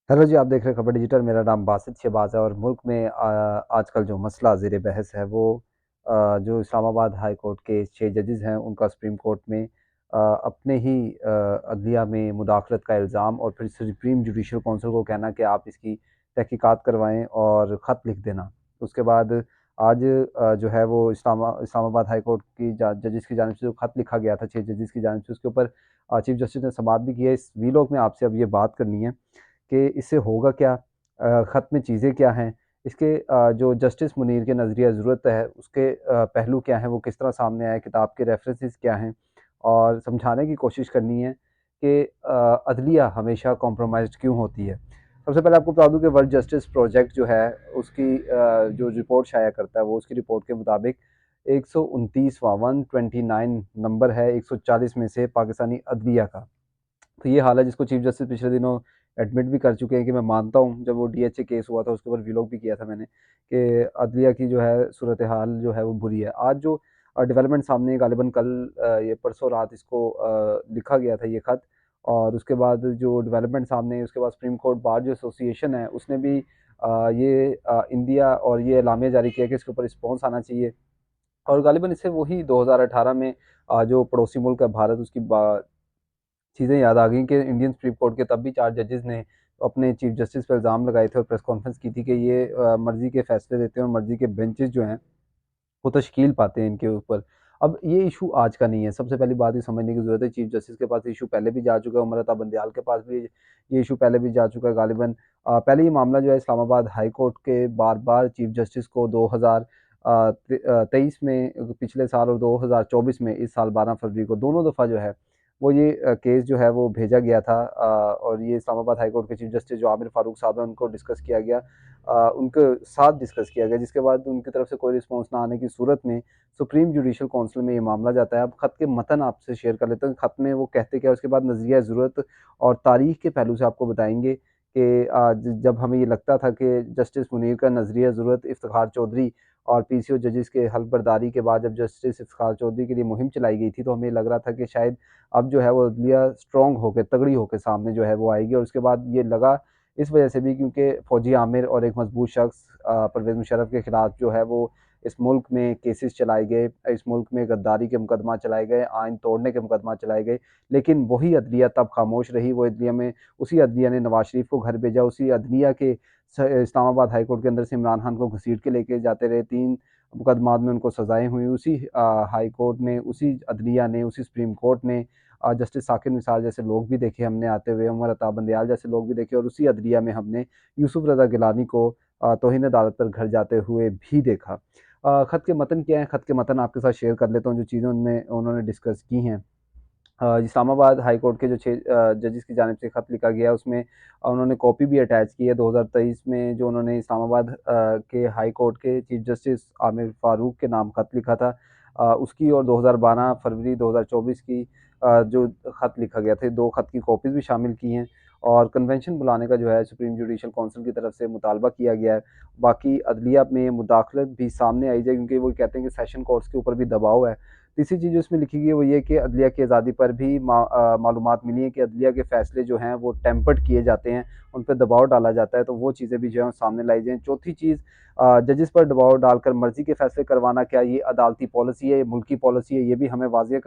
Hello जी, आप देख रहे हैं खबर डिजिटल। मेरा नाम बासित शहबाज है और मुल्क में आजकल जो मसला ज़ेर बहस है वो जो इस्लामाबाद हाई कोर्ट के 6 जजेस हैं उनका सुप्रीम कोर्ट में अपने ही अदलिया में मुदाखलत का इल्ज़ाम और फिर सुप्रीम जुडिशल काउंसिल को कहना कि आप इसकी तहकीकात करवाएँ और ख़त लिख देना। उसके बाद आज जो है वो इस्लामाबाद हाई कोर्ट की जजेस की जानिब से जो ख़त लिखा गया था 6 जजेस की जानिब से, उसके ऊपर चीफ जस्टिस ने समाअत भी की है। इस वीलॉग में आपसे अब ये बात करनी है कि इससे होगा क्या? ख़त में चीज़ें क्या हैं? इसके जो जस्टिस मुनीर के नज़रिया ज़रूरत है, उसके पहलू क्या हैं, वो किस तरह सामने आए, किताब के रेफ़रेंसेस क्या हैं? और समझाने की कोशिश करनी है कि अदलिया हमेशा कॉम्प्रोमाइज़्ड क्यों होती है। सबसे पहले आपको बता दूँ कि वर्ल्ड जस्टिस प्रोजेक्ट जो है, उसकी जो रिपोर्ट शाया करता है, वो उसकी रिपोर्ट के मुताबिक 129वाँ 129 नंबर है 140 में से पाकिस्तानी अदलिया का। तो ये हाल है जिसको चीफ जस्टिस पिछले दिनों एडमिट भी कर चुके हैं कि मैं मानता हूँ, जब वो डीएचए केस हुआ था उसके ऊपर व्लॉग भी किया था मैंने कि अदलिया की जो है सूरत हाल जो है वो बुरी है। आज जो डेवलपमेंट सामने गालिबन कल ये परसों रात इसको लिखा गया था ये खत, और उसके बाद जो डेवलपमेंट सामने आई, उसके बाद सुप्रीम कोर्ट बार जो एसोसिएशन है उसने भी ये इंडिया और ये एलामिया जारी किया कि इसके ऊपर रिस्पॉन्स आना चाहिए। और गालिबन इससे वही 2018 में जो पड़ोसी मुल्क है भारत, उसकी चीज़ें याद आ गई कि इंडियन सुप्रीम कोर्ट के तब भी 4 जजेस ने अपने चीफ जस्टिस पे इल्ज़ाम लगाए थे और प्रेस कॉन्फ्रेंस की थी कि ये मर्ज़ी के फैसले देते हैं और मर्ज़ी के बेंचेस जो हैं वो तश्कील पाते हैं इनके ऊपर। अब ये इशू आज का नहीं है, सबसे पहली बात ये समझने की ज़रूरत है, चीफ जस्टिस के पास इशू पहले भी जा चुका है, उमर अता बंदयाल के पास भी ये इशू पहले भी जा चुका है गालिबन। पहले ये मामला जो है इस्लामाबाद हाई कोर्ट के बार-बार चीफ जस्टिस को 2023 में पिछले साल और 2024 में इस साल 12 फरवरी को दोनों दफ़ा जो है वो ये केस जो है वो भेजा गया था, और ये इस्लामाबाद हाई कोर्ट के चीफ जस्टिस जो आमिर फ़ारूक साहब हैं उनको डिस्कस किया गया, उनके साथ डिस्कस किया गया, जिसके बाद उनकी तरफ से कोई रिस्पॉन्स ना आने की सूरत में सुप्रीम जुडिशल काउंसिल में ये मामला जाता है। अब ख़त के मतन आपसे शेयर कर लेते हैं, ख़त में वो कहते क्या है, उसके बाद नज़रिया ज़रूरत और तारीख़ के पहलू से आपको बताएँगे कि जब हमें ये लगता था कि जस्टिस मुनीर का नज़रिया ज़रूरत इफ्तिखार चौधरी और पीसीओ जजेस के हल्फबर्दारी के बाद जब जस्टिस इफ्तिखार चौधरी के लिए मुहिम चलाई गई थी, तो हमें लग रहा था कि शायद अब जो है वो अदलिया स्ट्रॉन्ग होके, तगड़ी होके सामने जो है वो आएगी। और उसके बाद ये लगा इस वजह से भी क्योंकि फ़ौजी आमिर और एक मजबूत शख्स परवेज़ मुशर्रफ के खिलाफ जो है वो इस मुल्क में केसेस चलाए गए, इस मुल्क में गद्दारी के मुकदमा चलाए गए, आइन तोड़ने के मुकदमा चलाए गए। लेकिन वही अदलिया तब खामोश रही, वो अदलिया में उसी अदलिया ने नवाज़ शरीफ को घर भेजा, उसी अदलिया के इस्लामाबाद हाई कोर्ट के अंदर से इमरान खान को घसीट के लेके जाते रहे, 3 मुकदमात में उनको सज़ाएँ हुई। उसी हाई कोर्ट ने, उसी अदलिया ने, उसी सुप्रीम कोर्ट ने जस्टिस साकिर निसार जैसे लोग भी देखे हमने आते हुए, उमर अता बंदयाल जैसे लोग भी देखे, और उसी अदलिया में हमने यूसुफ रज़ा गिलानी को तौहीन अदालत पर घर जाते हुए भी देखा। ख़त के मतन क्या है? ख़त के मतन आपके साथ शेयर कर लेता हूँ, जो चीज़ें उनमें उन्होंने डिस्कस की हैं। इस्लामाबाद हाई कोर्ट के जो 6 जजेस की जानिब से ख़त लिखा गया है, उसमें उन्होंने कॉपी भी अटैच की है। 2023 में जो उन्होंने इस्लामाबाद के हाई कोर्ट के चीफ जस्टिस आमिर फ़ारूक के नाम ख़त लिखा था, उसकी, और 2012 फरवरी 2024 की जो ख़त लिखा गया था, 2 ख़त की कॉपीज़ भी शामिल की हैं। और कन्वेंशन बुलाने का जो है सुप्रीम जुडिशल काउंसिल की तरफ से मुतालबा किया गया है। बाकी अदलिया में मुदाखलत भी सामने आई जाए, क्योंकि वो कहते हैं कि सेशन कोर्ट्स के ऊपर भी दबाव है। तीसरी चीज़ जो इसमें लिखी गई है वो ये कि अदलिया की आज़ादी पर भी मालूमात मिली है कि अदलिया के फ़ैसले जो हैं वो टेम्पर्ड किए जाते हैं, उन पे दबाव डाला जाता है, तो वो चीज़ें भी जो है सामने लाई जाएँ। चौथी चीज़, जजेस पर दबाव डालकर मर्ज़ी के फ़ैसले करवाना, क्या ये अदालती पॉलिसी है, ये मुल्की पॉलिसी है, ये भी हमें वाज़ेह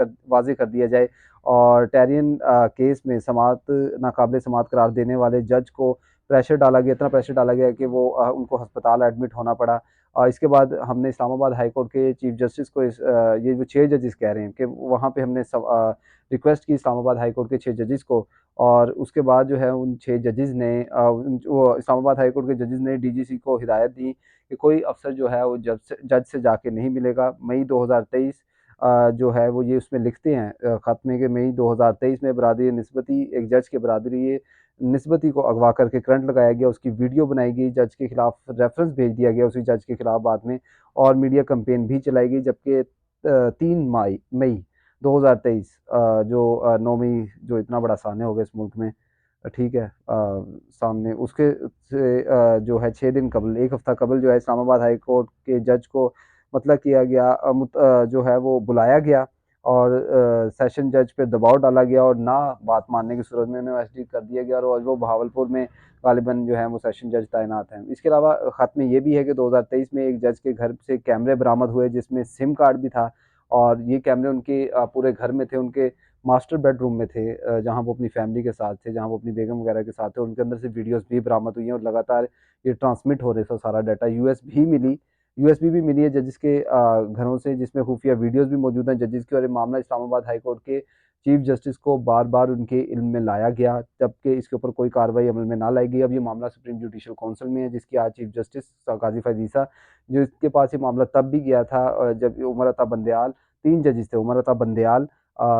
कर दिया जाए। और टेरियन केस में नाक़ाबिल समाअत करार देने वाले जज को प्रेशर डाला गया, इतना प्रेशर डाला गया कि वो उनको अस्पताल एडमिट होना पड़ा। इसके बाद हमने इस्लामाबाद हाई कोर्ट के चीफ जस्टिस को ये जो 6 जजेस कह रहे हैं कि वहाँ पे हमने रिक्वेस्ट की इस्लामाबाद हाई कोर्ट के 6 जजेस को, और उसके बाद जो है उन 6 जजेस ने वो इस्लामाबाद हाई कोर्ट के जजेस ने डीजीसी को हिदायत दी कि कोई अफ़सर जो है वो जज से जाके नहीं मिलेगा। मई 2023 जो है वो ये उसमें लिखते हैं ख़त में कि मई 2023 में बरादरी निस्बती एक जज के बरादरी निस्बती को अगवा करके करंट लगाया गया, उसकी वीडियो बनाई गई, जज के खिलाफ रेफरेंस भेज दिया गया उसी जज के खिलाफ बाद में, और मीडिया कैंपेन भी चलाई गई। जबकि 3 मई 2023 जो 9 मई जो इतना बड़ा सान्य हो गया इस मुल्क में, ठीक है, सामने उसके से जो है 6 दिन कबल, 1 हफ्ता कबल जो है इस्लामाबाद हाई कोर्ट के जज को मतलब किया गया, जो है वो बुलाया गया, और सेशन जज पे दबाव डाला गया और ना बात मानने की सूरत में उन्हें एसडी कर दिया गया और वो बहावलपुर में गालिबन जो है वो सेशन जज तैनात हैं। इसके अलावा ख़त में ये भी है कि 2023 में एक जज के घर से कैमरे बरामद हुए जिसमें सिम कार्ड भी था और ये कैमरे उनके पूरे घर में थे, उनके मास्टर बेडरूम में थे, जहाँ वो अपनी फैमिली के साथ थे, जहाँ वो अपनी बेगम वगैरह के साथ थे। उनके अंदर से वीडियोज़ भी बरामद हुई हैं और लगातार ये ट्रांसमिट हो रहे थे सारा डाटा। यूएसबी भी मिली है जजेस के घरों से जिसमें खुफिया वीडियोज़ भी मौजूद हैं जजेस की और ये मामला इस्लामाबाद हाई कोर्ट के चीफ जस्टिस को बार-बार उनके इल्म में लाया गया, जबकि इसके ऊपर कोई कार्रवाई अमल में ना लाई गई। अब ये मामला सुप्रीम जुडिशल काउंसिल में है, जिसकी आज चीफ जस्टिस काज़ी फैज़ ईसा, जिसके पास ये मामला तब भी गया था जब उमर अता बंदयाल 3 जजेस थे, उमर अता बंदयाल,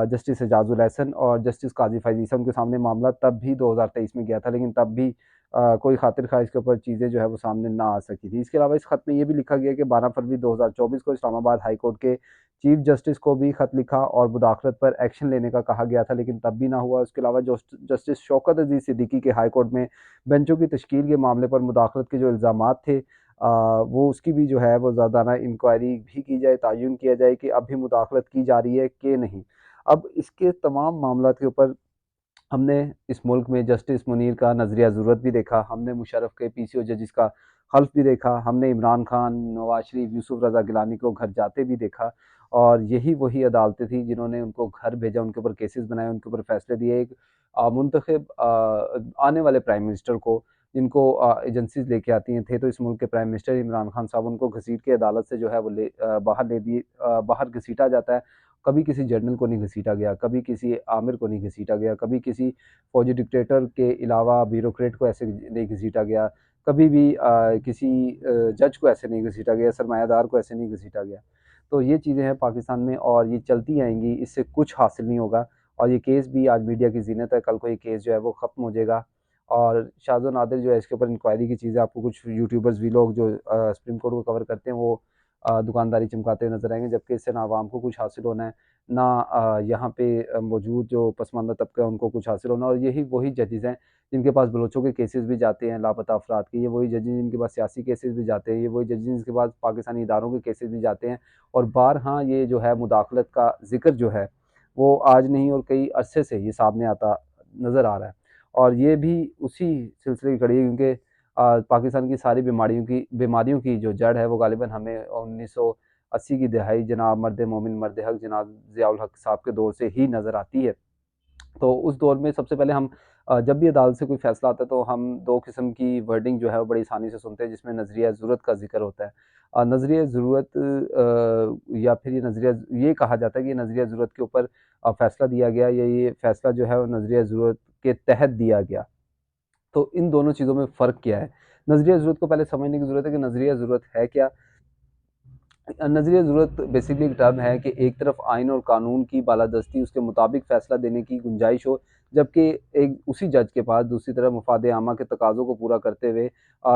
जस्टिस एजाजुल एहसन और जस्टिस काज़ी फैज़ ईसा, उनके सामने मामला तब भी 2023 में गया था, लेकिन तब भी कोई खातिर खा इसके ऊपर चीज़ें जो है वो सामने ना आ सकी थी। इसके अलावा इस खत में ये भी लिखा गया कि 12 फरवरी 2024 को इस्लामाबाद हाई कोर्ट के चीफ जस्टिस को भी खत लिखा और मुदाखलत पर एक्शन लेने का कहा गया था, लेकिन तब भी ना हुआ। उसके अलावा जस्टिस शौकत अजीज़ सिद्दीकी के हाई कोर्ट में बेंचों की तश्कील के मामले पर मुदाखलत के जो इल्ज़ामात थे, वो उसकी भी जो है वो ज़ादाना इंक्वायरी भी की जाए, तयन किया जाए कि अब भी मुदाखलत की जा रही है कि नहीं। अब इसके तमाम मामलों के ऊपर हमने इस मुल्क में जस्टिस मुनीर का नज़रिया ज़रूरत भी देखा, हमने मुशर्रफ के पीसीओ जजेस का हल्फ भी देखा, हमने इमरान खान, नवाज शरीफ, यूसुफ रज़ा गिलानी को घर जाते भी देखा और यही वही अदालतें थी जिन्होंने उनको घर भेजा, उनके ऊपर केसेस बनाए, उनके ऊपर फैसले दिए। एक मुंतखब आने वाले प्राइम मिनिस्टर को जिनको एजेंसीज़ लेके आती हैं, थे तो इस मुल्क के प्राइम मिनिस्टर इमरान खान साहब, उनको घसीट के अदालत से जो है वो बाहर घसीटा जाता है। कभी किसी जनरल को नहीं घसीटा गया, कभी किसी आमिर को नहीं घसीटा गया, कभी किसी फौजी डिक्टेटर के अलावा ब्यूरोक्रेट को ऐसे नहीं घसीटा गया, कभी भी किसी जज को ऐसे नहीं घसीटा गया, सरमायादार को ऐसे नहीं घसीटा गया। तो ये चीज़ें हैं पाकिस्तान में और ये चलती आएँगी, इससे कुछ हासिल नहीं होगा और ये केस भी आज मीडिया की ज़ीनत है, कल को ये केस जो है वो ख़त्म हो जाएगा और शाज़ व नादिर जो है इसके ऊपर इंक्वायरी की चीज़ें आपको कुछ यूट्यूबर्स भी लोग जो सुप्रीम कोर्ट को कवर करते हैं वो दुकानदारी चमकाते हुए नज़र आएँगे, जबकि इससे ना आवाम को कुछ हासिल होना है, ना यहाँ पे मौजूद जो पसमानदा तबका है उनको कुछ हासिल होना और यही वही जजेज़ हैं जिनके पास बलोचों के केसेस भी जाते हैं लापता अफराद के, ये वही जजेज़ जिनके पास सियासी केसेस भी जाते हैं, ये वही जजेज़ जिनके पास पाकिस्तानी इदारों के केसेस भी जाते हैं और बारहा ये जो है मुदाखलत का ज़िक्र जो है, वो आज नहीं और कई अरसे से ये सामने आता नज़र आ रहा है और ये भी उसी सिलसिले की कड़ी है क्योंकि पाकिस्तान की सारी बीमारियों की जो जड़ है वो गालिबन हमें 1980 की दहाई जनाब मर्द मोमिन मर्द हक जनाब ज़ियाउल हक साहब के दौर से ही नज़र आती है। तो उस दौर में सबसे पहले हम जब भी अदालत से कोई फ़ैसला आता है तो हम 2 किस्म की वर्डिंग जो है वो बड़ी आसानी से सुनते हैं जिसमें नज़रिया ज़रूरत का ज़िक्र होता है। नज़रिया ज़रूरत या फिर ये कहा जाता है कि नज़रिया ज़रूरत के ऊपर फ़ैसला दिया गया या ये फ़ैसला जो है वो नज़रिया ज़रूरत के तहत दिया गया। तो इन दोनों चीज़ों में फ़र्क क्या है? नज़रिया ज़रूरत को पहले समझने की ज़रूरत है कि नज़रिया ज़रूरत है क्या? नज़रिया ज़रूरत बेसिकली एक टर्म है कि एक तरफ आइन और कानून की बालादस्ती उसके मुताबिक फ़ैसला देने की गुंजाइश हो, जबकि एक उसी जज के पास दूसरी तरफ मफ़ाद आमा के तकाज़ों को पूरा करते हुए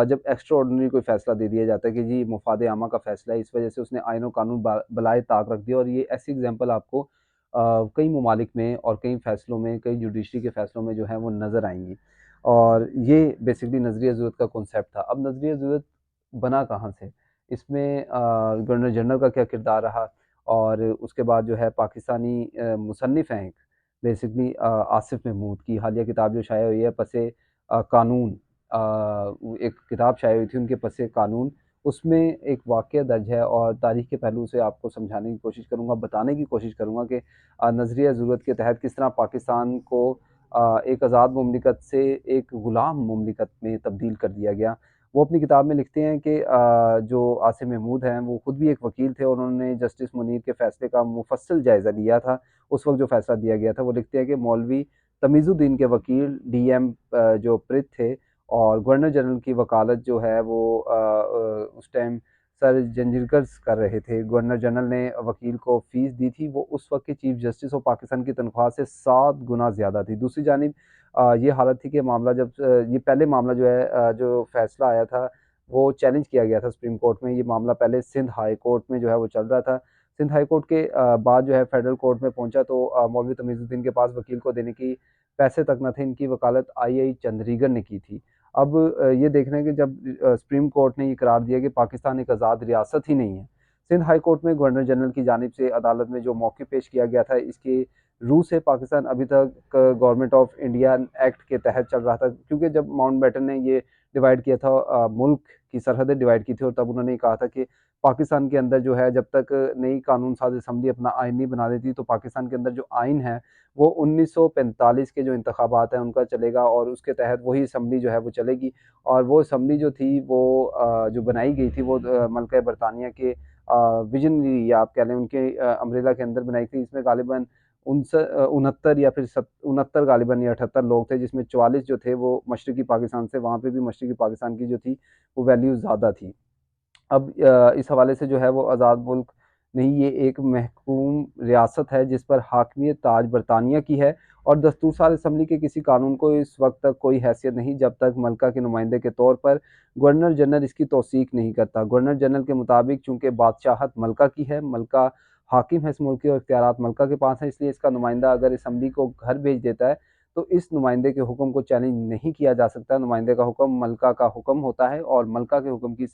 जब एक्स्ट्रा ऑर्डिनरी कोई फ़ैसला दे दिया जाता है कि जी मफ़ाद आमा का फ़ैसला है, इस वजह से उसने आइन और कानून बलाए ताक रख दिया और ये ऐसी एग्ज़ाम्पल आपको कई ममालिक में और कई फ़ैसलों में, कई जुडिशरी के फ़ैसलों में जो है वो नज़र आएँगी। और ये बेसिकली नज़रिया ज़रूरत का कॉन्सेप्ट था। अब नज़रिया ज़रूरत बना कहाँ से? इसमें गवर्नर जनरल का क्या किरदार रहा और उसके बाद जो है पाकिस्तानी मुसन्निफ़ हैं एक बेसिकली आसिफ़ महमूद की हालिया किताब जो शाया हुई है पसे कानून, वो एक किताब शाया हुई थी उनके पसे कानून, उसमें एक वाक़या दर्ज है और तारीख़ के पहलू से आपको समझाने की कोशिश करूँगा, बताने की कोशिश करूँगा कि नज़रिया ज़रूरत के तहत किस तरह पाकिस्तान को एक आज़ाद मुमलिकत से एक ग़ुलाम मुमलिकत में तब्दील कर दिया गया। वो अपनी किताब में लिखते हैं कि जो आसिम महमूद हैं, वो खुद भी एक वकील थे और उन्होंने जस्टिस मुनीर के फ़ैसले का मुफ़स्सिल जायज़ा लिया था, उस वक़्त जो फ़ैसला दिया गया था। वो लिखते हैं कि मौलवी तमीज़ुद्दीन के वकील डीएम जो प्रित थे और गवर्नर जनरल की वकालत जो है वो उस टाइम सर जंजीरकर्स कर रहे थे। गवर्नर जनरल ने वकील को फ़ीस दी थी, वो उस वक़्त के चीफ़ जस्टिस और पाकिस्तान की तनख्वाह से 7 गुना ज़्यादा थी। दूसरी जानिब ये हालत थी कि मामला जब ये पहले मामला जो है जो फ़ैसला आया था, वो चैलेंज किया गया था सुप्रीम कोर्ट में। ये मामला पहले सिंध हाई कोर्ट में जो है वो चल रहा था। सिंध हाई कोर्ट के बाद जो है फेडरल कोर्ट में पहुँचा तो मौलवी तमीज़ुद्दीन के पास वकील को देने की पैसे तक ना थे। इनकी वकालत आई चंद्रीगर ने की थी। अब ये देखना है कि जब सुप्रीम कोर्ट ने ये करार दिया कि पाकिस्तान एक आज़ाद रियासत ही नहीं है, सिंध हाई कोर्ट में गवर्नर जनरल की जानिब से अदालत में जो मौक़िफ़ पेश किया गया था, इसके रूह से पाकिस्तान अभी तक गवर्नमेंट ऑफ इंडिया एक्ट के तहत चल रहा था, क्योंकि जब माउंटबेटन ने ये डिवाइड किया था, मुल्क की सरहदें डिवाइड की थी, और तब उन्होंने कहा था कि पाकिस्तान के अंदर जो है, जब तक नई कानून साज़ असम्बली अपना आइन नहीं बना देती, तो पाकिस्तान के अंदर जो आइन है वो 1945 के जो इंतखाबात हैं उनका चलेगा, और उसके तहत वही असम्बली जो है वो चलेगी। और वो असम्बली जो थी वो जो बनाई गई थी वो मलका बरतानिया के विजनरी, या आप कह लें उनके अम्ब्रेला के अंदर बनाई थी। इसमें गालिबन 69 या फिर 69 गालिबन या 78 लोग थे, जिसमें 44 जो थे वो मशरक़ी पाकिस्तान से, वहाँ पे भी मशरक़ी पाकिस्तान की जो थी वो वैल्यू ज़्यादा थी। अब इस हवाले से जो है वो आज़ाद मुल्क नहीं, ये एक महकूम रियासत है जिस पर हाकमियत ताज बरतानिया की है, और दस्तूर साज़ असम्बली के किसी कानून को इस वक्त तक कोई हैसियत नहीं, जब तक मलका के नुमाइंदे के तौर पर गवर्नर जनरल इसकी तौसीक नहीं करता। गवर्नर जनरल के मुताबिक चूँकि बादशाहत मलका की है, मलका हाकिम है इस मुल्क के, और इख्तियारात मलका के पास हैं, इसलिए इसका नुमाइंदा अगर असम्बली को घर भेज देता है, तो इस नुमाइंदे के हुक्म को चैलेंज नहीं किया जा सकता। नुमाइंदे का हुक्म मलका का हुक्म होता है, और मलका के हुक्म की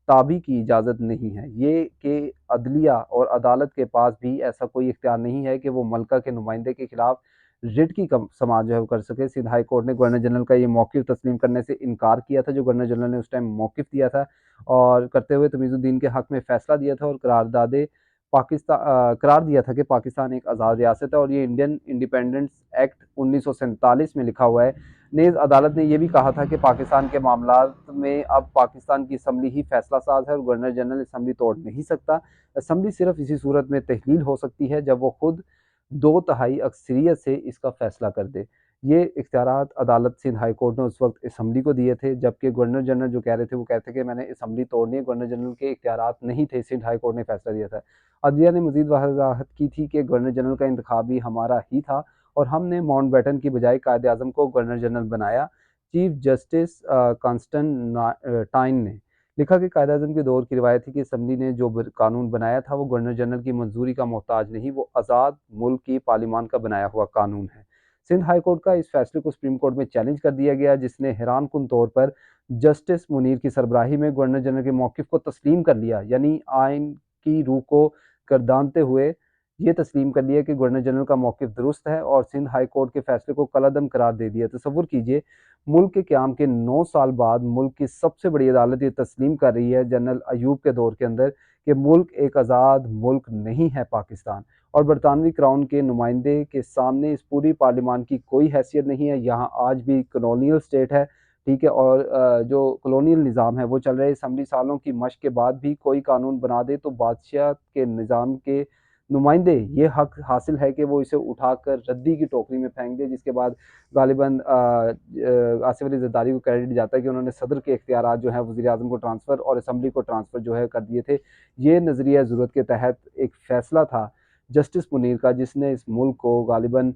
ताबी की इजाज़त नहीं है। ये कि अदलिया और अदालत के पास भी ऐसा कोई इख्तियार नहीं है कि वो मलका के नुमाइंदे के खिलाफ रिट की समाअत जो है वो कर सके। सिंध हाई कोर्ट ने गवर्नर जनरल का ये मौक़िफ़ तस्लीम करने से इनकार किया था, जो गवर्नर जनरल ने उस टाइम मौक़िफ़ दिया था, और करते हुए तमीज़ुद्दीन के हक़ में फ़ैसला दिया था, और करार दिया था कि पाकिस्तान एक आज़ाद रियासत है, और ये इंडियन इंडिपेंडेंस एक्ट 1947 में लिखा हुआ है। नेज़ अदालत ने यह भी कहा था कि पाकिस्तान के मामलात में अब पाकिस्तान की असम्बली ही फैसला साज है, और गवर्नर जनरल असम्बली तोड़ नहीं सकता। असम्बली सिर्फ इसी सूरत में तहलील हो सकती है जब वो खुद 2/3 अक्सरियत से इसका फैसला कर दे। ये इख्तियारात अदालत सिंध हाई कोर्ट ने उस वक्त असम्बली को दिए थे, जबकि गवर्नर जनरल जो कह रहे थे वो कहते कि मैंने असम्बली तोड़नी है, गवर्नर जनरल के इख्तियारात नहीं थे, सिंध हाई कोर्ट ने फैसला दिया था। अदलिया ने मजीद वजाहत की थी कि गवर्नर जनरल का इंतखाब भी हमारा ही था, और हमने माउंटबेटन की बजाय कायदे आज़म को गवर्नर जनरल बनाया। चीफ जस्टिस कॉन्स्टेंटाइन ने लिखा कि कायदे आज़म के दौर की रिवायत थी कि असम्बली ने जो कानून बनाया था वो गवर्नर जनरल की मंजूरी का मोहताज नहीं, वो आज़ाद मुल्क की पार्लियामान का बनाया हुआ कानून है। सिंध हाई कोर्ट का इस फैसले को सुप्रीम कोर्ट में चैलेंज कर दिया गया, जिसने हैरान कुन तौर पर जस्टिस मुनीर की सरबराही में गवर्नर जनरल के मौक़िफ़ को तस्लीम कर लिया, यानी आइन की रूह को गर्दानते हुए ये तस्लीम कर लिया कि गवर्नर जनरल का मौक़िफ़ दुरुस्त है, और सिंध हाई कोर्ट के फैसले को कलअदम करार दे दिया। तसव्वुर कीजिए, मुल्क के क़याम के 9 साल बाद मुल्क की सबसे बड़ी अदालत ये तस्लीम कर रही है जनरल अयूब के दौर के अंदर, कि मुल्क एक आज़ाद मुल्क नहीं है पाकिस्तान, और बरतानवी क्राउन के नुमाइंदे के सामने इस पूरी पार्लियामान की कोई हैसियत नहीं है। यहाँ आज भी कॉलोनियल स्टेट है, ठीक है, और जो कॉलोनियल निज़ाम है वो चल रहा है। असम्बली सालों की मशक़ के बाद भी कोई कानून बना दे तो बादशाह के निज़ाम के नुमाइंदे ये हक हासिल है कि वो इसे उठाकर रद्दी की टोकरी में फेंक दे, जिसके बाद गालिबन आसिफ अली ज़रदारी को क्रेडिट जाता है कि उन्होंने सदर के इख्तियारात जो हैं वज़ीर आज़म को ट्रांसफ़र और असम्बली को ट्रांसफ़र जो है कर दिए थे। ये नज़रिया ज़रूरत के तहत एक फ़ैसला था जस्टिस मुनीर का, जिसने इस मुल्क को गालिबन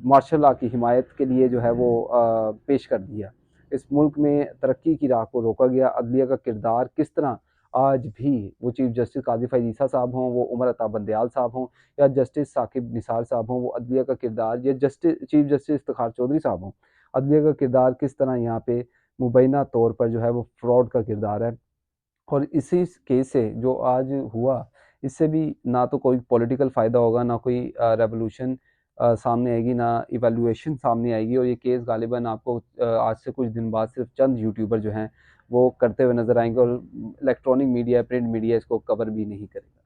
मार्शल लॉ की हिमायत के लिए जो है वो पेश कर दिया। इस मुल्क में तरक्की की राह को रोका गया। अदलिया का किरदार किस तरह आज भी, वो चीफ जस्टिस काज़ी फ़ैज़ ईसा साहब हों, वो उमर अता बंदयाल साहब हों, या जस्टिस साकिब निसार साहब हों, वो अदलिया का किरदार, या चीफ जस्टिस इफ्तिखार चौधरी साहब हों, अदलिया का किरदार किस तरह यहाँ पे मुबैना तौर पर जो है वो फ्रॉड का किरदार है। और इसी केस से जो आज हुआ, इससे भी ना तो कोई पॉलिटिकल फ़ायदा होगा, ना कोई रेवोल्यूशन सामने आएगी, ना इवैल्यूएशन सामने आएगी, और ये केस गालिबन आपको आज से कुछ दिन बाद सिर्फ चंद यूट्यूबर जो हैं वो करते हुए नज़र आएँगे, और इलेक्ट्रॉनिक मीडिया, प्रिंट मीडिया इसको कवर भी नहीं करेगा।